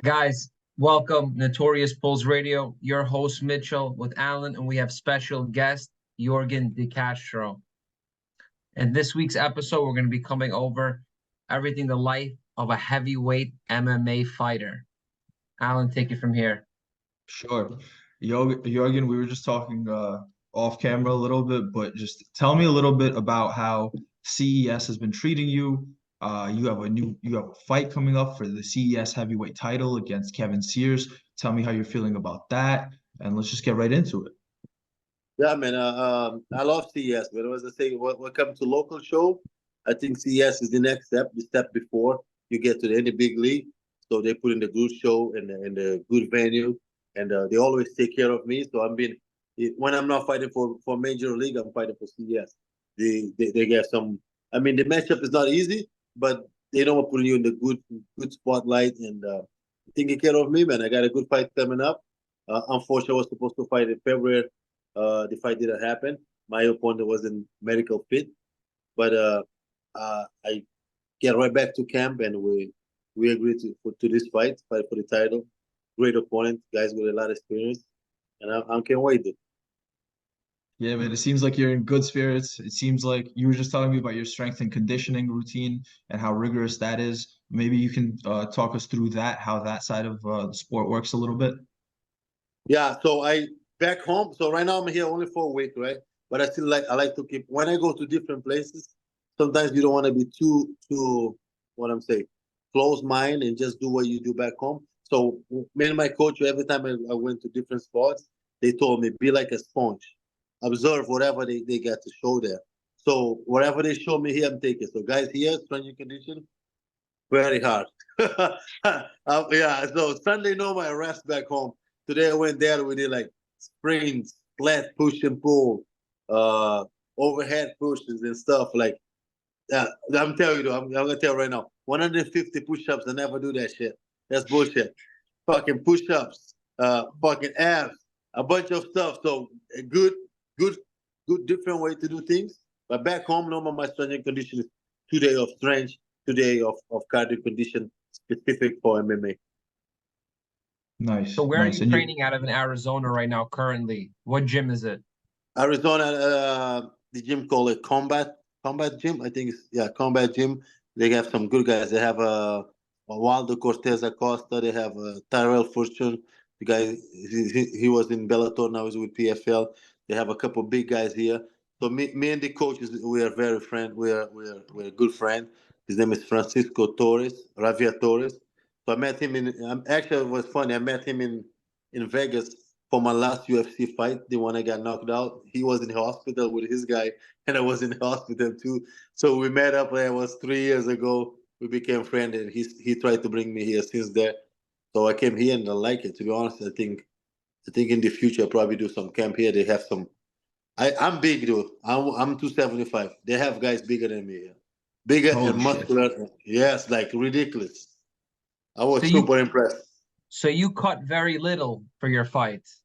Guys, welcome Notorious Bulls Radio. Your host Mitchell with Alan, and we have special guest Yorgan de Castro. In this week's episode, we're going to be coming over everything the life of a heavyweight MMA fighter. Alan, take it from here. Sure. Yorgan, we were just talking off camera a little bit, but just tell me a little bit about how CES has been treating you. You have a fight coming up for the CES heavyweight title against Kevin Sears. Tell me how you're feeling about that, and let's just get right into it. Yeah, man. I love CES, but as I say, when it comes to local show, I think CES is the next step, the step before you get to any big league. So they put in the good show and the good venue, and they always take care of me. So when I'm not fighting for major league, I'm fighting for CES. They get some. I mean, the matchup is not easy, but they know what putting you in the good spotlight and taking care of me, man. I got a good fight coming up. Unfortunately, I was supposed to fight in February. The fight didn't happen. My opponent wasn't medical fit, but I get right back to camp and we agreed to this fight for the title. Great opponent, guys with a lot of experience, and I can't wait. Yeah, man, it seems like you're in good spirits. It seems like you were just telling me about your strength and conditioning routine and how rigorous that is. Maybe you can talk us through that, how that side of the sport works a little bit. Yeah, so I back home. So right now I'm here only for a week, right? But I like to keep when I go to different places. Sometimes you don't want to be too what I'm saying close mind and just do what you do back home. So me and my coach, every time I went to different spots, they told me be like a sponge, observe whatever they got to show there. So whatever they show me here, I'm taking. So guys, here strength and condition, very hard. Yeah. So Sunday, no, my rest back home. Today I went there. We did like sprints, flat push and pull, overhead pushes and stuff. Like I'm telling you, I'm gonna tell you right now, 150 push-ups. I never do that shit. That's bullshit. Fucking push-ups, fucking abs, a bunch of stuff. So a good, different way to do things. But back home, normal my strength and condition is 2 days of strength, 2 days of cardio condition specific for MMA. Nice. So where nice. are you training out of in Arizona right now currently? What gym is it? Arizona, the gym called it Combat Gym. I think it's Combat Gym. They have some good guys. They have Waldo Cortez Acosta. They have Tyrell Fortune. The guy he was in Bellator. Now he's with PFL. They have a couple big guys here. So me and the coaches, we are very friend. We're a good friend. His name is Francisco Torres, Ravia Torres. So I met him actually it was funny. I met him in Vegas for my last UFC fight, the one I got knocked out. He was in the hospital with his guy, and I was in the hospital too. So we met up. It was 3 years ago. We became friends, and he tried to bring me here since there. So I came here and I like it. To be honest, I think in the future I'll probably do some camp here. They have some. I'm big, dude. I'm 275. They have guys bigger than me here, bigger and muscular. Shit. Yes, like ridiculous. I was super impressed. So you cut very little for your fights.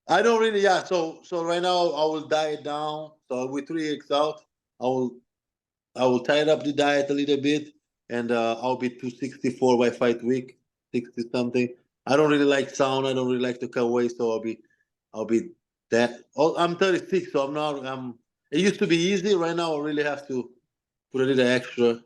I don't really, yeah. So right now I will diet down. So with 3 weeks out, I will tighten up the diet a little bit, and I'll be 264 by fight week, 60 something. I don't really like sauna. I don't really like to cut weight, so I'll be that. Oh, I'm 36, so I'm not. It used to be easy. Right now, I really have to put a little extra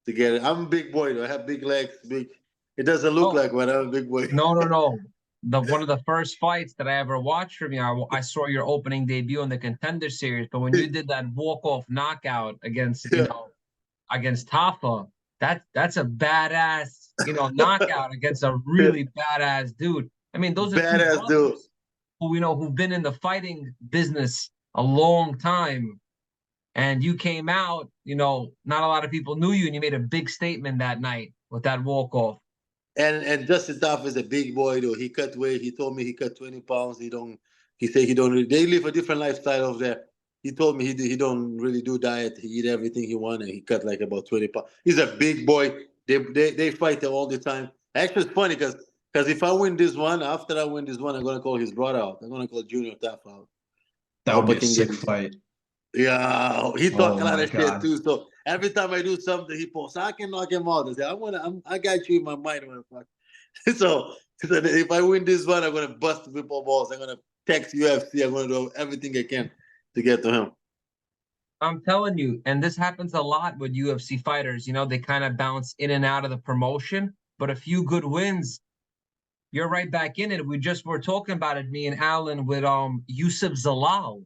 to get it. I'm a big boy, though. I have big legs, big. It doesn't look like when I'm a big boy. No. One of the first fights that I ever watched from you, I saw your opening debut in the Contender Series. But when you did that walk-off knockout against against Tafa, that's a badass knockout against a really badass dude. I mean, those are badass dudes who've been in the fighting business a long time. And you came out, not a lot of people knew you, and you made a big statement that night with that walk-off. And Justin Taff is a big boy though. He cut weight. He told me he cut 20 pounds. He said he don't really, they live a different lifestyle over there. He told me he don't really do diet. He eat everything he want and he cut like about 20 pounds. He's a big boy. They fight all the time. Actually, it's funny because if I win this one, after I win this one, I'm gonna call his brother out. I'm gonna call Junior Taff out. That would be a sick fight. Yeah, he talk a lot of shit too. So every time I do something, he posts, I can knock him out. I say, I got you in my mind, motherfucker. So if I win this one, I'm gonna bust people balls. I'm gonna text UFC. I'm gonna do everything I can to get to him. I'm telling you, and this happens a lot with UFC fighters. You know, they kind of bounce in and out of the promotion, but a few good wins, you're right back in it. We just were talking about it, me and Alan, with Yusuf Zalal.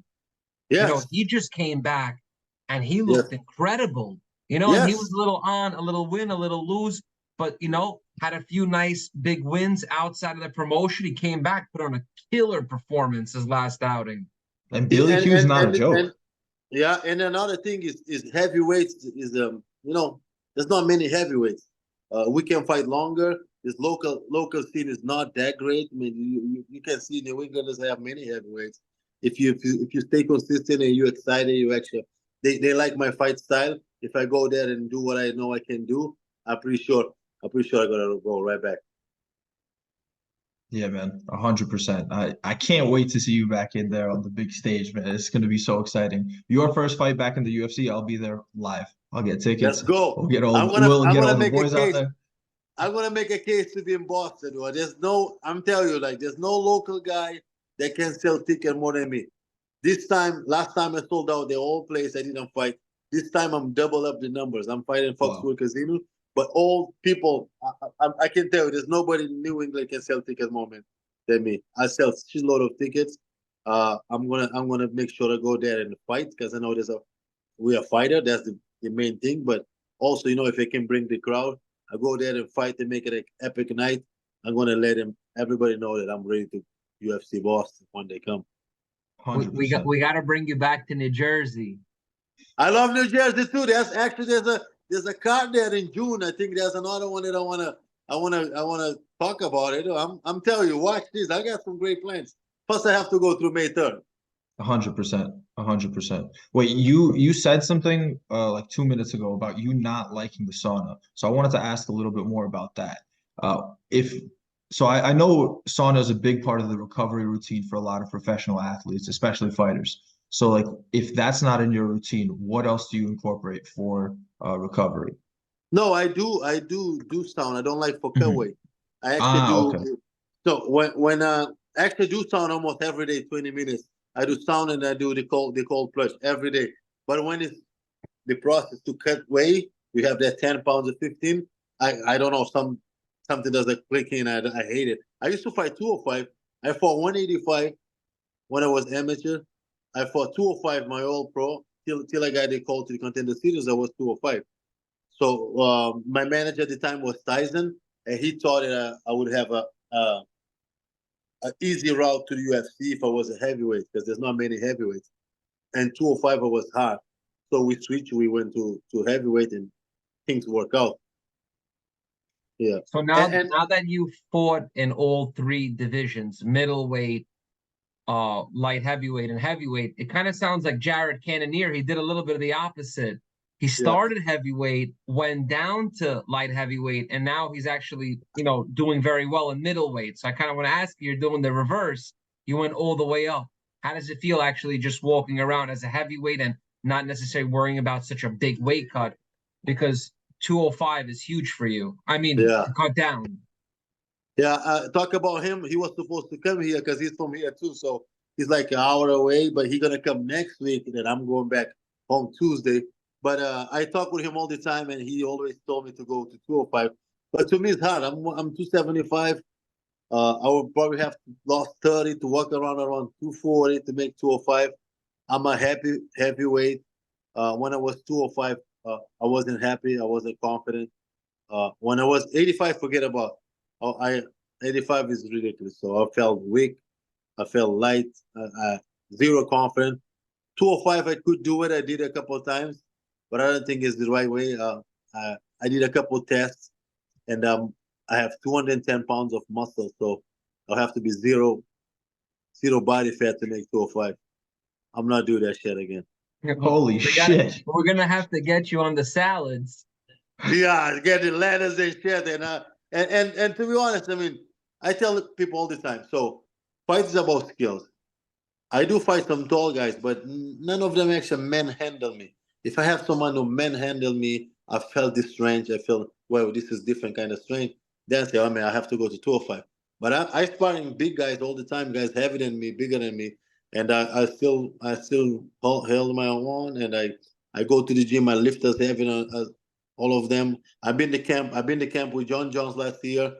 You know, Yes, he just came back and he yes, looked incredible. You know, and he was yes. a little on, a little win, a little lose, but you know, had a few nice big wins outside of the promotion. He came back, put on a killer performance his last outing. And And Billy Q's not a joke. and yeah, and another thing is heavyweights is there's not many heavyweights. We can fight longer. This local scene is not that great. I mean, you can see New England doesn't have many heavyweights. If you stay consistent and you're excited, you actually they like my fight style. If I go there and do what I know I can do, I'm pretty sure I'm gonna go right back. Yeah, man, 100%. I can't wait to see you back in there on the big stage, man. It's gonna be so exciting. Your first fight back in the UFC, I'll be there live. I'll get Let's tickets. go. We'll I'm get gonna all the make a boys out case. there. I'm gonna make a case to be in Boston. Or I'm telling you, like, there's no local guy that can sell ticket more than me. Last time I sold out the whole place, I didn't fight. This time I'm double up the numbers. I'm fighting Wow. Foxwood Casino, but all people, I can tell you, there's nobody in New England can sell tickets more than me. I sell a shitload of tickets. I'm gonna make sure to go there and fight because I know we're a fighter. That's the main thing. But also, if I can bring the crowd, I go there and fight and make it an epic night. I'm gonna let everybody know that I'm ready to UFC Boston when they come. We 100%. got to bring you back to New Jersey. I love New Jersey too. There's a card there in June. I think there's another one that I wanna talk about it. I'm telling you, watch this. I got some great plans. Plus, I have to go through May 3rd. 100%. 100%. Wait, you said something like 2 minutes ago about you not liking the sauna. So I wanted to ask a little bit more about that. If so, I know sauna is a big part of the recovery routine for a lot of professional athletes, especially fighters. So like, if that's not in your routine, what else do you incorporate for recovery? No, I do sound. I don't like for Mhm. weight. I actually Ah, do. okay. So when I actually do sound almost every day, 20 minutes. I do sound and I do the cold plunge every day. But when it's the process to cut weight, you have that 10 pounds or 15. I don't know, something doesn't click in. I hate it. I used to fight 205. I fought 185 when I was amateur. I fought 205 my old pro till I got the call to the contender series. I was 205. So my manager at the time was Tyson, and he thought that I would have a easy route to the UFC if I was a heavyweight because there's not many heavyweights. And 205 was hard, so we switched. We went to heavyweight, and things work out. Yeah, So and now that you fought in all three divisions, middleweight, light heavyweight, and heavyweight, it kind of sounds like Jared Cannonier. He did a little bit of the opposite. He yeah, started heavyweight, went down to light heavyweight, and now he's actually, doing very well in middleweight. So I kind of want to ask you, you're doing the reverse. You went all the way up. How does it feel actually just walking around as a heavyweight and not necessarily worrying about such a big weight cut? Because 205 is huge for you. I mean, yeah, to cut down. yeah. Talk about him. He was supposed to come here because he's from here too. So he's like an hour away, but he's gonna come next week. And then I'm going back home Tuesday. But I talk with him all the time, and he always told me to go to 205. But to me, it's hard. I'm 275. I would probably have lost 30 to walk around 240 to make 205. I'm a heavyweight. When I was 205, I wasn't happy. I wasn't confident. When I was 85, forget about. 85 is ridiculous. So I felt weak. I felt light. Zero confident. 205, I could do it. I did a couple of times, but I don't think it's the right way. I did a couple of tests, and I have 210 pounds of muscle, so I'll have to be zero body fat to make 205. I'm not doing that shit again. Holy shit. We're gonna have to get you on the salads. Yeah, getting letters and shit, and to be honest, I mean, I tell people all the time. So, fight is about skills. I do fight some tall guys, but none of them actually manhandle me. If I have someone who manhandle me, I felt this strength. I feel, well, this is different kind of strength. then say, oh man, I have to go to 205. But I sparring big guys all the time, guys heavier than me, bigger than me, and I still held my own, and I go to the gym, I lift as heavy as all of them. I've been to camp with John Jones last year,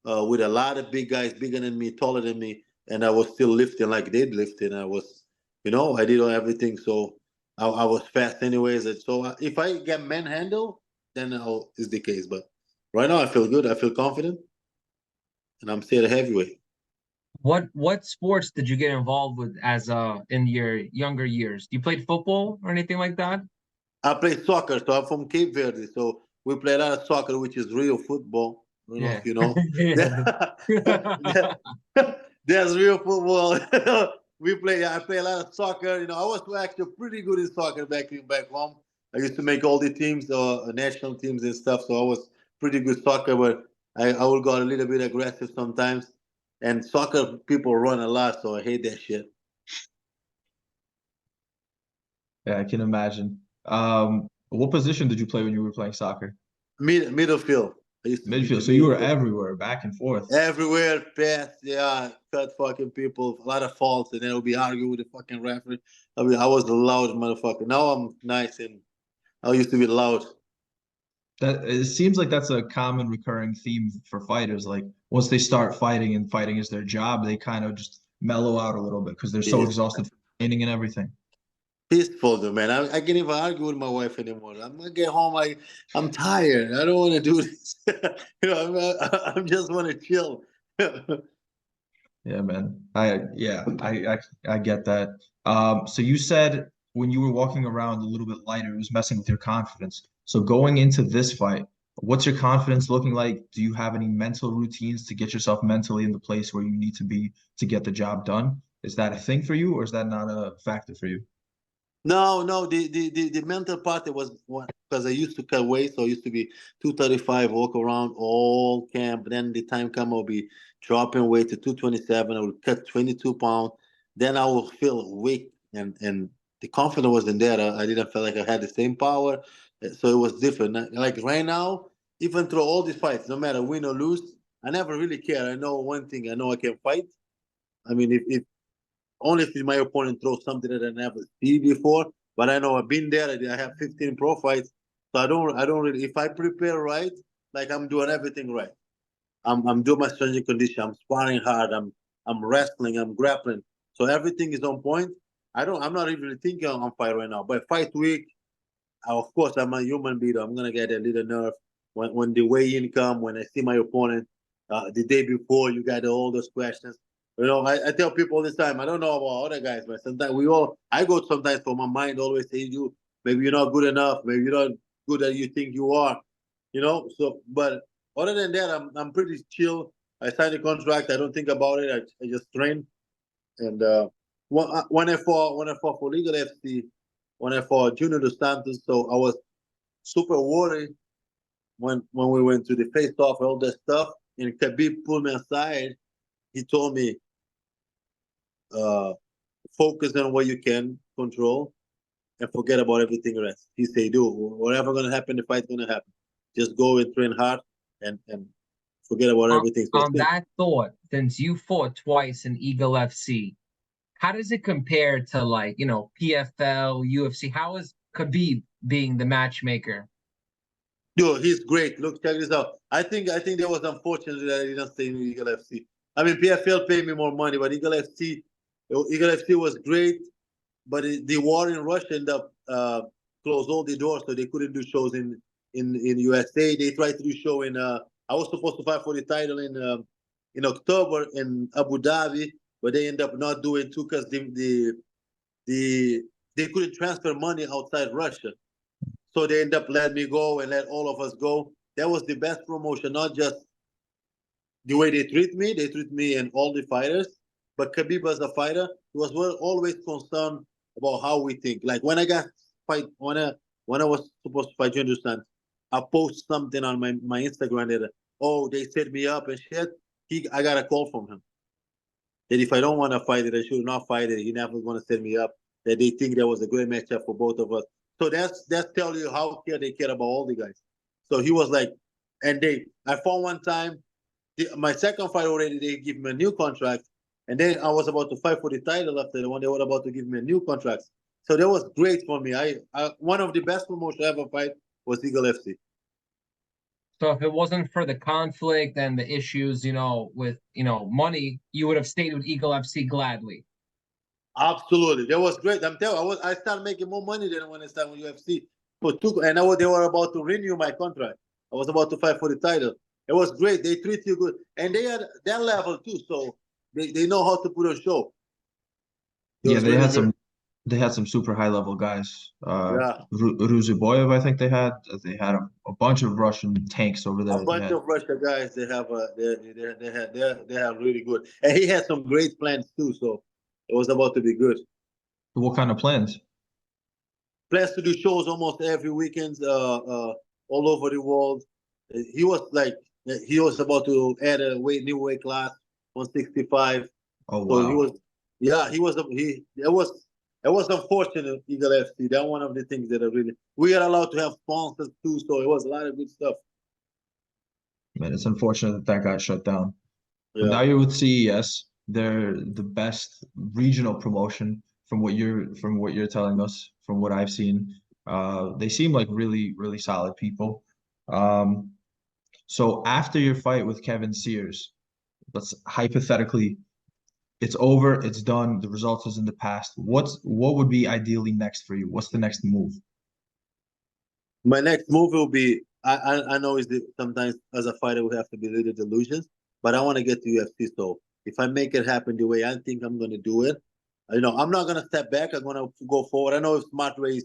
with a lot of big guys, bigger than me, taller than me, and I was still lifting like they'd lifting. I was, I did everything, so I was fast anyways. And so if I get manhandle, then is the case. But right now I feel good. I feel confident, and I'm still a heavyweight. What sports did you get involved with as in your younger years? You played football or anything like that? I play soccer, so I'm from Cape Verde. So we play a lot of soccer, which is real football. I don't know Yeah. if you know. Yeah. There's real football. I play a lot of soccer. I was actually pretty good in soccer back home. I used to make all the teams, national teams and stuff. So I was pretty good soccer, but I will go a little bit aggressive sometimes. And soccer people run a lot, so I hate that shit. Yeah, I can imagine. What position did you play when you were playing soccer? Middle field. I used to be Midfield. the So you were midfield. everywhere, back and forth. Everywhere, fast, yeah, cut fucking people, a lot of faults, and then we'll be arguing with the fucking referee. I was a loud motherfucker. Now I'm nice, and I used to be loud. That it seems like that's a common recurring theme for fighters. Like once they start fighting and fighting is their job, they kind of just mellow out a little bit because they're so Yes. exhausted from training and everything. Peaceful, though, man. I can't even argue with my wife anymore. I'm gonna get home. I'm tired. I don't want to do this. I just want to chill. Yeah, man. I get that. So you said when you were walking around a little bit lighter, it was messing with your confidence. So going into this fight, what's your confidence looking like? Do you have any mental routines to get yourself mentally in the place where you need to be to get the job done? Is that a thing for you, or is that not a factor for you? No. The mental part, it was because I used to cut weight, so I used to be 235, walk around all camp. Then the time come, I'll be dropping weight to 227. I will cut 22 pounds. Then I will feel weak, and the confidence wasn't there. I didn't feel like I had the same power, so it was different. Like right now, even through all these fights, no matter win or lose, I never really care. I know one thing. I know I can fight. I mean, if only if my opponent throws something that I never see before. But I know I've been there. I have 15 pro fights, so I don't really. If I prepare right, like I'm doing everything right. I'm doing my strength and condition. I'm sparring hard. I'm wrestling. I'm grappling. So everything is on point. I'm not even thinking on fight right now. But fight week, of course, I'm a human being. I'm gonna get a little nerve when the weigh-in come. When I see my opponent, the day before, you got all those questions. I tell people all this time. I don't know about other guys, but sometimes I go sometimes for my mind always say you maybe you're not good enough. Maybe you're not good as you think you are. So but other than that, I'm pretty chill. I signed a contract. I don't think about it. I just train. And when I fought for Legal FC, when I fought Junior Dos Santos, so I was super worried when we went to the face off, all that stuff. And Khabib pulled me aside. He told me, uh, focus on what you can control and forget about everything else. He said, dude, whatever gonna happen, the fight's gonna happen. Just go and train hard and forget about On, everything. So on that thought, since you fought twice in Eagle FC, how does it compare to like, PFL, UFC? How is Khabib being the matchmaker? dude, he's great. Look, check this out. I think that was unfortunate that I didn't stay in Eagle FC. I mean, PFL paid me more money, but Eagle FC was great. But the war in Russia ended up closed all the doors, so they couldn't do shows in USA. They tried to do show in. I was supposed to fight for the title in October in Abu Dhabi, but they end up not doing too because the they couldn't transfer money outside Russia. So they end up letting me go and let all of us go. That was the best promotion, not just the way they treat me and all the fighters. But Khabib as a fighter, he was always concerned about how we think. Like when I was supposed to fight, you understand? I post something on my Instagram that they set me up and shit. I got a call from him that if I don't want to fight it, I should not fight it. He never going to set me up. That they think that was a great matchup for both of us. So that's tell you how they care about all the guys. So he was like, I fought one time my second fight already, they give me a new contract. And then I was about to fight for the title after the one. They were about to give me a new contract. So that was great for me. I one of the best promotions I ever fight was Eagle FC. So if it wasn't for the conflict and the issues, with money, you would have stayed with Eagle FC gladly. Absolutely, that was great. I'm telling you, I started making more money than when I started with UFC. And they were about to renew my contract. I was about to fight for the title. It was great. They treat you good, and they are that level too. So they know how to put a show. Yeah, they had some super high level guys. Yeah, Ruziboyev, I think they had a bunch of Russian tanks over there. a bunch of Russia guys. They have they have really good, and he had some great plans too. So it was about to be good. What kind of plans? Plans to do shows almost every weekend, all over the world. He was about to add a new weight class, 165. Oh So he wow. was, yeah, it was unfortunate, Eagle FC. That one of the things that we are allowed to have sponsors too. So it was a lot of good stuff. Man, it's unfortunate that got shut down. But now Yeah. you're with CES. They're the best regional promotion from what you're telling us, from what I've seen. They seem like really, really solid people. Um, so after your fight with Kevin Sears, let's hypothetically, it's over, it's done, the result is in the past. What would be ideally next for you? What's the next move? My next move will be I know sometimes as a fighter we have to be little delusions, but I want to get to UFC. So if I make it happen the way I think I'm gonna do it, I'm not gonna step back. I'm gonna go forward. I know if Smart Race,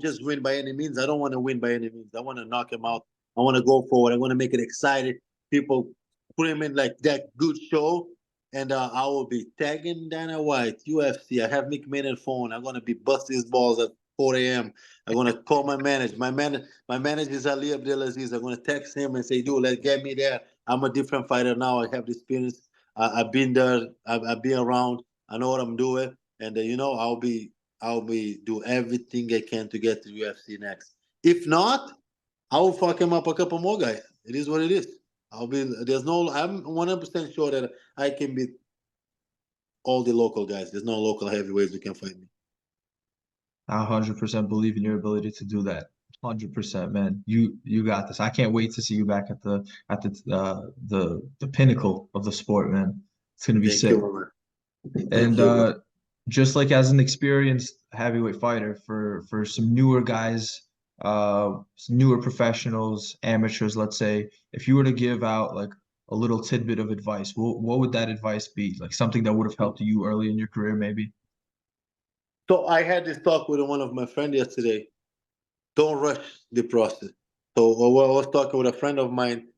just win by any means. I don't want to win by any means. I want to knock him out. I want to go forward. I want to make it exciting. People put him in like that good show, and I will be tagging Dana White, UFC. I have McMahon on phone. I'm gonna be busting his balls at 4 a.m. I'm gonna call my manager. My manager is Ali Abdelaziz. I'm gonna text him and say, "Dude, let's get me there. I'm a different fighter now. I have the experience. I've been there. I've been around. I know what I'm doing, and I'll be do everything I can to get to UFC next. If not, I will fuck him up a couple more guys. It is what it is. I'm 100% sure that I can beat all the local guys. There's no local heavyweights who can fight me. I 100% believe in your ability to do that. 100%, man. You got this. I can't wait to see you back at the pinnacle of the sport, man. It's gonna be Thank sick. you, man. And Thank you. just like as an experienced heavyweight fighter, for some newer guys, some newer professionals, amateurs, let's say, if you were to give out like a little tidbit of advice, what would that advice be? Like something that would have helped you early in your career, maybe? So I had this talk with one of my friends yesterday. Don't rush the process. So I was talking with a friend of mine.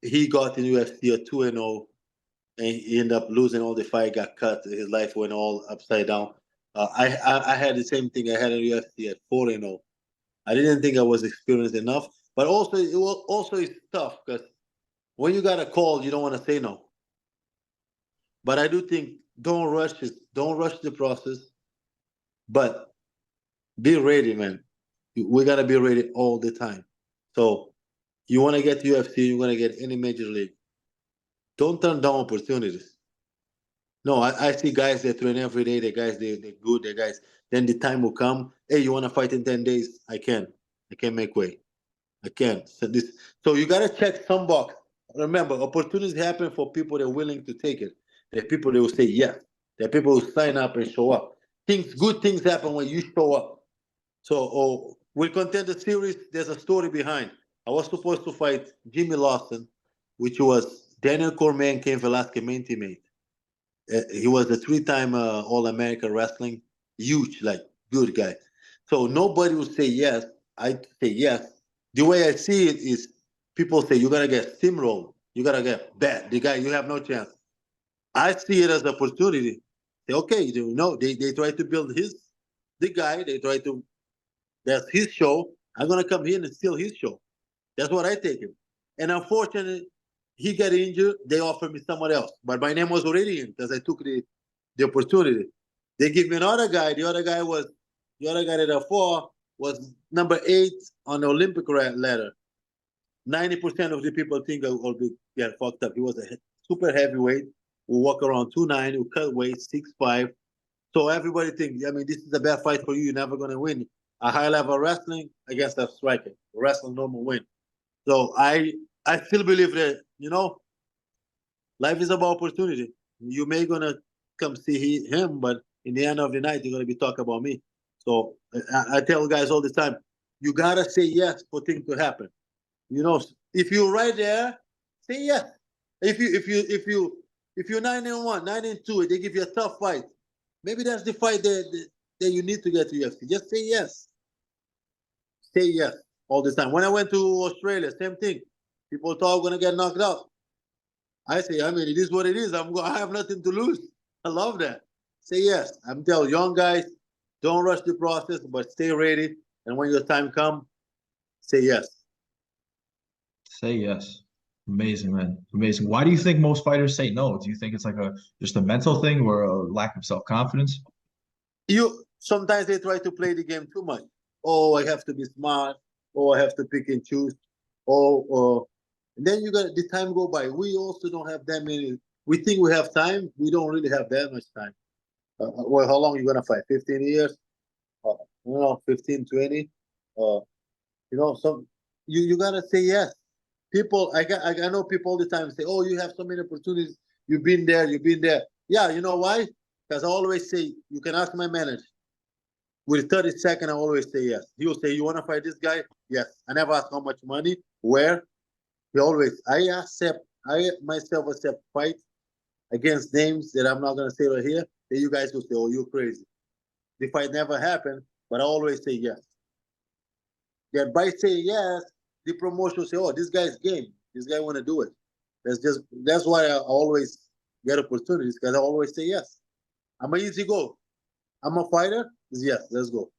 He got in UFC at 2-0, and he ended up losing all the fight. Got cut. His life went all upside down. I had the same thing. I had in UFC at 4-0. I didn't think I was experienced enough, but also it's tough because when you got a call, you don't want to say no. But I do think don't rush it. Don't rush the process, but be ready, man. We gotta be ready all the time. So you want to get to UFC, you want to get any major league. Don't turn down opportunities. No, I see guys that train every day. The guys they're good. The guys. Then the time will come. Hey, you want to fight in 10 days? I can. I can make way. I can. So you gotta check some box. Remember, opportunities happen for people that are willing to take it. There are people that will say yes. There are people who sign up and show up. Good things happen when you show up. So with Contender Series, there's a story behind. I was supposed to fight Jimmy Lawson, which was Daniel Cormier and Cain Velasquez main teammate. He was a three-time All-American wrestling, huge, like good guy. So nobody would say yes. I say yes. The way I see it is, people say you're gonna get steamrolled, you gotta get bad. The guy, you have no chance. I see it as an opportunity. Say, okay, they try to build the guy. They try to that's his show. I'm gonna come here and steal his show. That's what I take him. And unfortunately, he got injured. They offered me someone else, but my name was already in because I took the opportunity. They give me another guy. The other guy that I fought was number 8 on the Olympic ladder. 90% of the people think I'll be get fucked up. He was a super heavyweight who walk around 2'9", who cut weight 6'5". So everybody thinks, I mean, this is a bad fight for you. You're never gonna win a high level wrestling against a striker. Wrestling normal win. So I still believe that, you know, life is about opportunity. You may gonna come see him, but in the end of the night, you're gonna be talking about me. So I tell guys all the time, you gotta say yes for things to happen. You know, if you're right there, say yes. If you're 9-1, 9-2, they give you a tough fight. Maybe that's the fight that you need to get to UFC. Just say yes. Say yes all the time. When I went to Australia, same thing. People thought I was gonna get knocked out. I say, I mean, it is what it is. I have nothing to lose. I love that. Say yes. I'm telling young guys, don't rush the process, but stay ready. And when your time comes, say yes. Say yes. Amazing, man. Amazing. Why do you think most fighters say no? Do you think it's like just a mental thing or a lack of self-confidence? Sometimes they try to play the game too much. Oh, I have to be smart. Oh, I have to pick and choose. And then you got the time go by. We also don't have that many. We think we have time. We don't really have that much time. Well, how long are you gonna fight? 15 years? 15, 20. So you gotta say yes. People, I know people all the time say, "Oh, you have so many opportunities. You've been there. You've been there." Yeah, you know why? Because I always say, you can ask my manager. With 30 seconds, I always say yes. He will say, "You want to fight this guy?" Yes. I never ask how much money, where. I myself accept fight against names that I'm not gonna say right here. Then you guys will say, "Oh, you're crazy." The fight never happened, but I always say yes. Then by saying yes, the promotion will say, "Oh, this guy's game. This guy want to do it." That's why I always get opportunities, because I always say yes. I'm an easy go. I'm a fighter. Yes, let's go.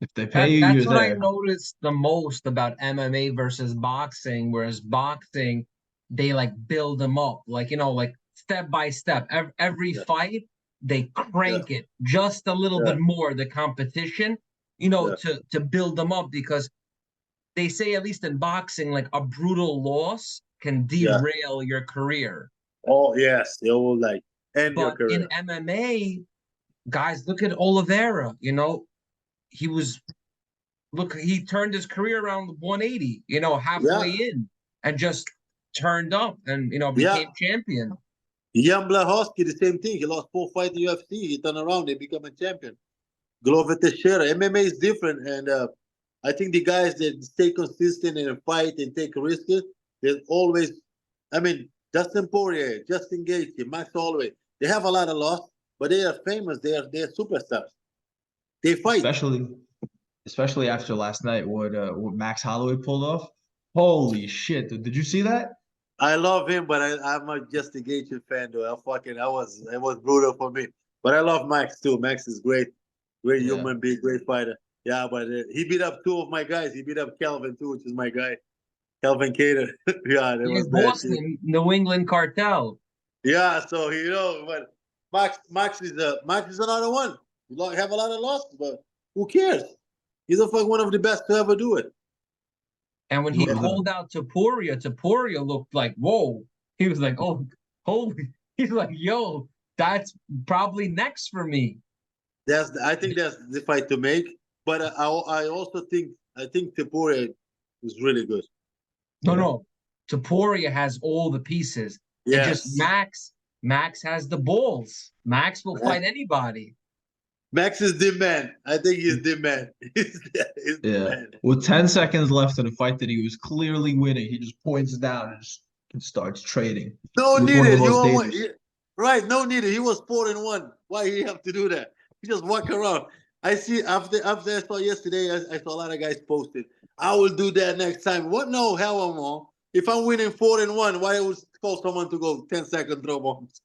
If they pay you, That's you're what I there. noticed the most about MMA versus boxing, whereas boxing, they like build them up, like, like step by step. Every Yeah. fight, they crank it just a little bit more, the competition, to build them up, because they say, at least in boxing, like a brutal loss can derail your career. Oh, yes. They will end your But in career. MMA, guys, look at Oliveira, he turned his career around 180, halfway in, and just turned up and, became champion. Jan Blachowski, the same thing. He lost 4 fights in UFC. He turned around, they become a champion. Glover Teixeira. MMA is different, and I think the guys that stay consistent and fight and take risks, they always. I mean, Dustin Poirier, Justin Gaethje, Max Holloway. They have a lot of loss, but they are famous. They are superstars. They fight. Especially after last night, what Max Holloway pulled off. Holy shit! Did you see that? I love him, but I'm not just a Gaethje fan, though. It was brutal for me. But I love Max too. Max is great human being, great fighter. Yeah, but he beat up 2 of my guys. He beat up Calvin too, which is my guy, Calvin Cater. Yeah, that was bad. Boston, New England cartel. Yeah, so but Max is another one. You have a lot of losses, but who cares? He's one of the best to ever do it. And when he called out Topuria looked like, whoa. He was like, oh, holy. He's like, yo, that's probably next for me. I think that's the fight to make. But I also think Topuria is really good. No. Topuria has all the pieces. Yes. It's just Max has the balls. Max will fight anybody. Max is the man. I think he's the man. He's the man. With 10 seconds left in a fight that he was clearly winning, he just points down and starts trading. No needed. Right, no needed. He was 4-1. Why he have to do that? He just walk around. I see after I saw yesterday, I saw a lot of guys posted. I will do that next time. What? No, hell no. If I'm winning 4-1, why would call someone to go 10-second throw bombs?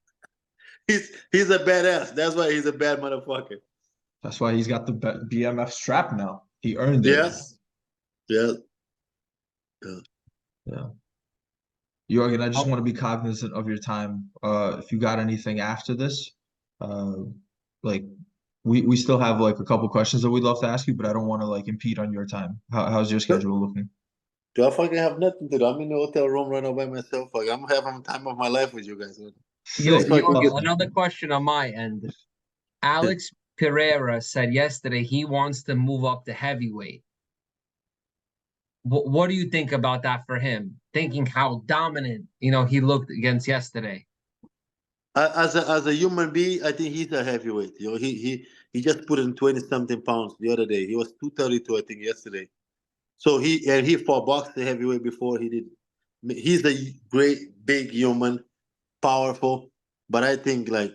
He's a badass. That's why he's a bad motherfucker. That's why he's got the BMF strap now. He earned it. Yes. Yeah. Yorgan, I just want to be cognizant of your time. If you got anything after this, we still have a couple questions that we'd love to ask you, but I don't want to impede on your time. How's your schedule looking? Do I fucking have nothing to do? I'm in the hotel room right now by myself. Fuck, I'm having time of my life with you guys. Sick. Yorgan, Awesome. another question on my end. Alex Pereira said yesterday he wants to move up to heavyweight. What do you think about that for him? Thinking how dominant, he looked against yesterday. As a human being, I think he's a heavyweight. He just put in 20-something pounds the other day. He was 232, I think, yesterday. So he fought boxing heavyweight before he did. He's a great big human, powerful, but I think like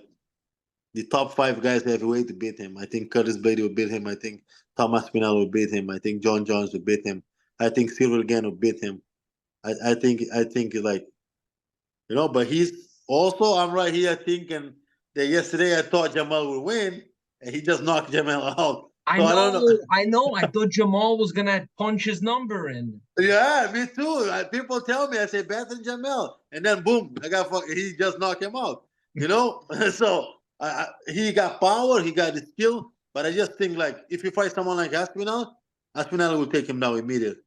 the top 5 guys heavyweight to beat him. I think Curtis Blade will beat him. I think Thomas Spinell will beat him. I think John Jones will beat him. I think Cyril Gane will beat him. I think like but he's also I'm right here thinking that yesterday I thought Jamal would win and he just knocked Jamal out. I So I don't know. know. I thought Jamal was gonna punch his number in. Yeah, me too. People tell me I say better than Jamal, and then boom, he just knocked him out. So he got power, he got the skill, but I just think like if you fight someone like Aspinall, Aspinall will take him down immediately.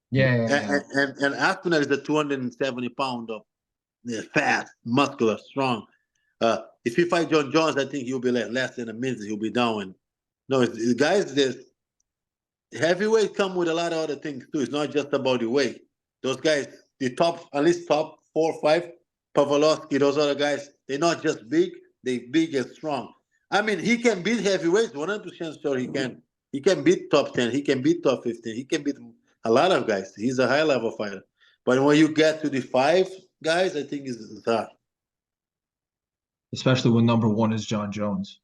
Yeah. And Aspinall is a 270 pound of fast, muscular, strong. If he fight John Jones, I think he'll be like less than a minute. He'll be down. And no, it's guys. This heavyweight come with a lot of other things too. It's not just about the weight. Those guys, the top, at least top 4 or 5, Pavlovsky, those other guys, they're not just big. They big and strong. I mean, he can beat heavyweights. 100% sure he can. He can beat top 10. He can beat top 15. He can beat a lot of guys. He's a high level fighter. But when you get to the 5 guys, I think it's hard. Especially when number 1 is John Jones.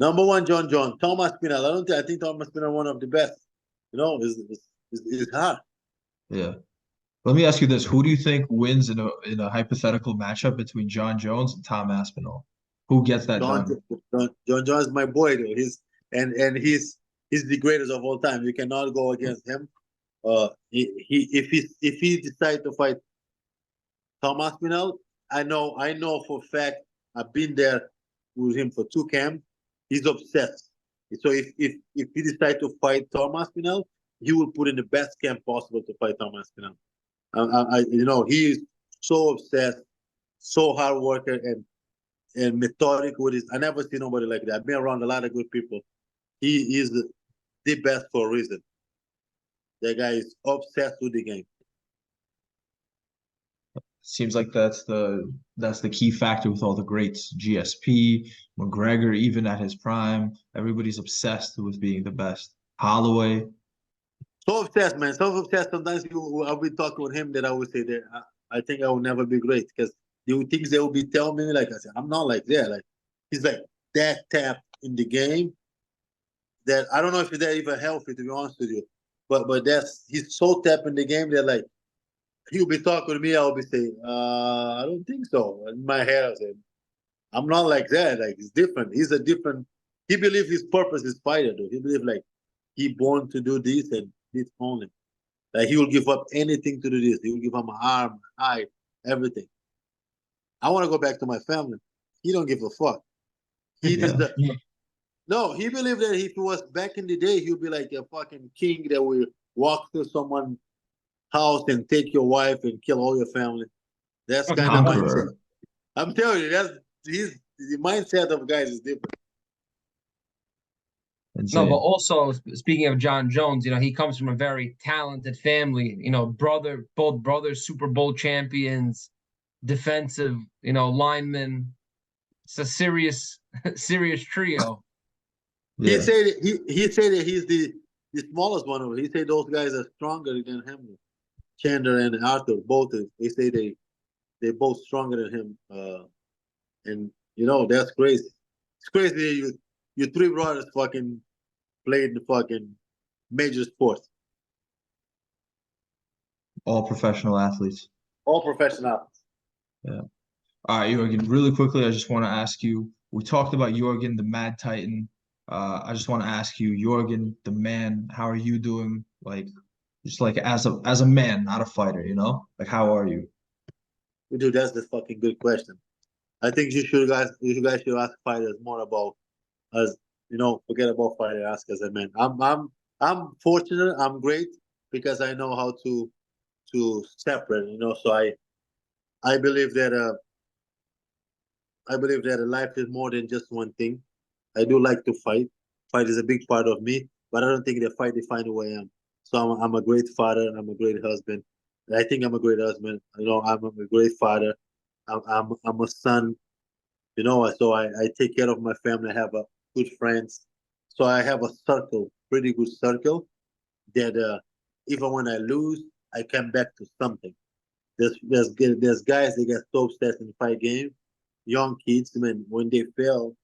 Number 1, John Jones. Thomas Spinell. I think Thomas Spinell one of the best. It's hard. Yeah. Let me ask you this: who do you think wins in a hypothetical matchup between John Jones and Tom Aspinall? Who gets that done? John Jones is my boy though. He's the greatest of all time. You cannot go against him. If he decides to fight Tom Aspinall, I know for a fact I've been there with him for 2 camps. He's obsessed. So if he decides to fight Tom Aspinall, he will put in the best camp possible to fight Tom Aspinall. He is so obsessed, so hard worker and methodic with his. I never see nobody like that. I've been around a lot of good people. He is the best for a reason. That guy is obsessed with the game. Seems like that's the key factor with all the greats. GSP, McGregor, even at his prime, everybody's obsessed with being the best. Holloway. So obsessed, man. So obsessed. Sometimes I'll be talking with him that I would say that I think I will never be great because the things they will be telling me, like I said, I'm not like that. Like he's like that tapped in the game that I don't know if they're even healthy to be honest with you. But he's so tapped in the game that like he'll be talking to me, I'll be saying, I don't think so. In my head, I say, I'm not like that. Like it's different. He believes his purpose is fighter, though. He believes like he born to do this and this only. Like he will give up anything to do this. He will give up an arm, an eye, everything. I want to go back to my family. He don't give a fuck. He just no. He believed that if he was back in the day, he would be like a fucking king that will walk through someone's house and take your wife and kill all your family. That's kind of mindset. I'm telling you, the mindset of guys is different. No, but also speaking of John Jones, he comes from a very talented family. Both brothers, Super Bowl champions, defensive, linemen. It's a serious trio. Yeah. He said that he's the smallest one. He said those guys are stronger than him. Chandler and Arthur, both. They say they're both stronger than him. And that's crazy. It's crazy. You 3 brothers fucking played the fucking major sports. All professional athletes. All professional athletes. Yeah. All right, Yorgan, really quickly, I just want to ask you, we talked about Yorgan, the Mad Titan. I just want to ask you, Yorgan, the man, how are you doing? Like, just like as a man, not a fighter, Like, how are you? Dude, that's the fucking good question. I think you guys should ask fighters more about as forget about fighter, ask as a man. I'm fortunate, I'm great because I know how to to separate, you know. So I believe that life is more than just one thing. I do like to fight. Fight is a big part of me, but I don't think the fight defines who I am. So I'm a great father. I'm a great husband. I think I'm a great husband. You know, I'm a great father. I'm a son. You know, so I take care of my family. I have good friends. So I have a circle, pretty good circle that even when I lose, I come back to something. There's guys that get so obsessed in fight game, young kids, man, when they fail,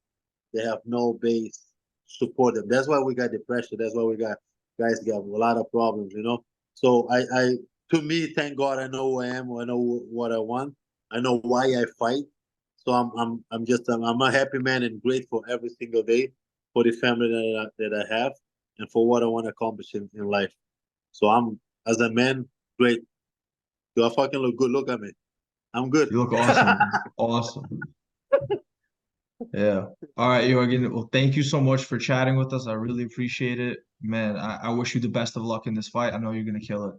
they have no base to support them. That's why we got depression. That's why we got guys got a lot of problems, you know. So I to me, thank God I know who I am, I know what I want, I know why I fight. So I'm a happy man and grateful every single day for the family that I have and for what I want to accomplish in life. So I'm as a man, great. Do I fucking look good? Look at me. I'm good. You look awesome. Awesome. Yeah. All right, Yorgan. Well, thank you so much for chatting with us. I really appreciate it. Man, I wish you the best of luck in this fight. I know you're gonna kill it.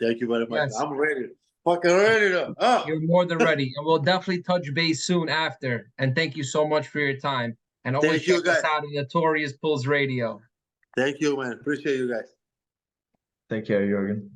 Thank you very much. Yes. I'm ready. Fucking ready to. You're more than ready. And we'll definitely touch base soon after. And thank you so much for your time. And always Thank you, check us guys. out on Notorious Pulls Radio. Thank you, man. Appreciate you guys. Take care, Yorgan.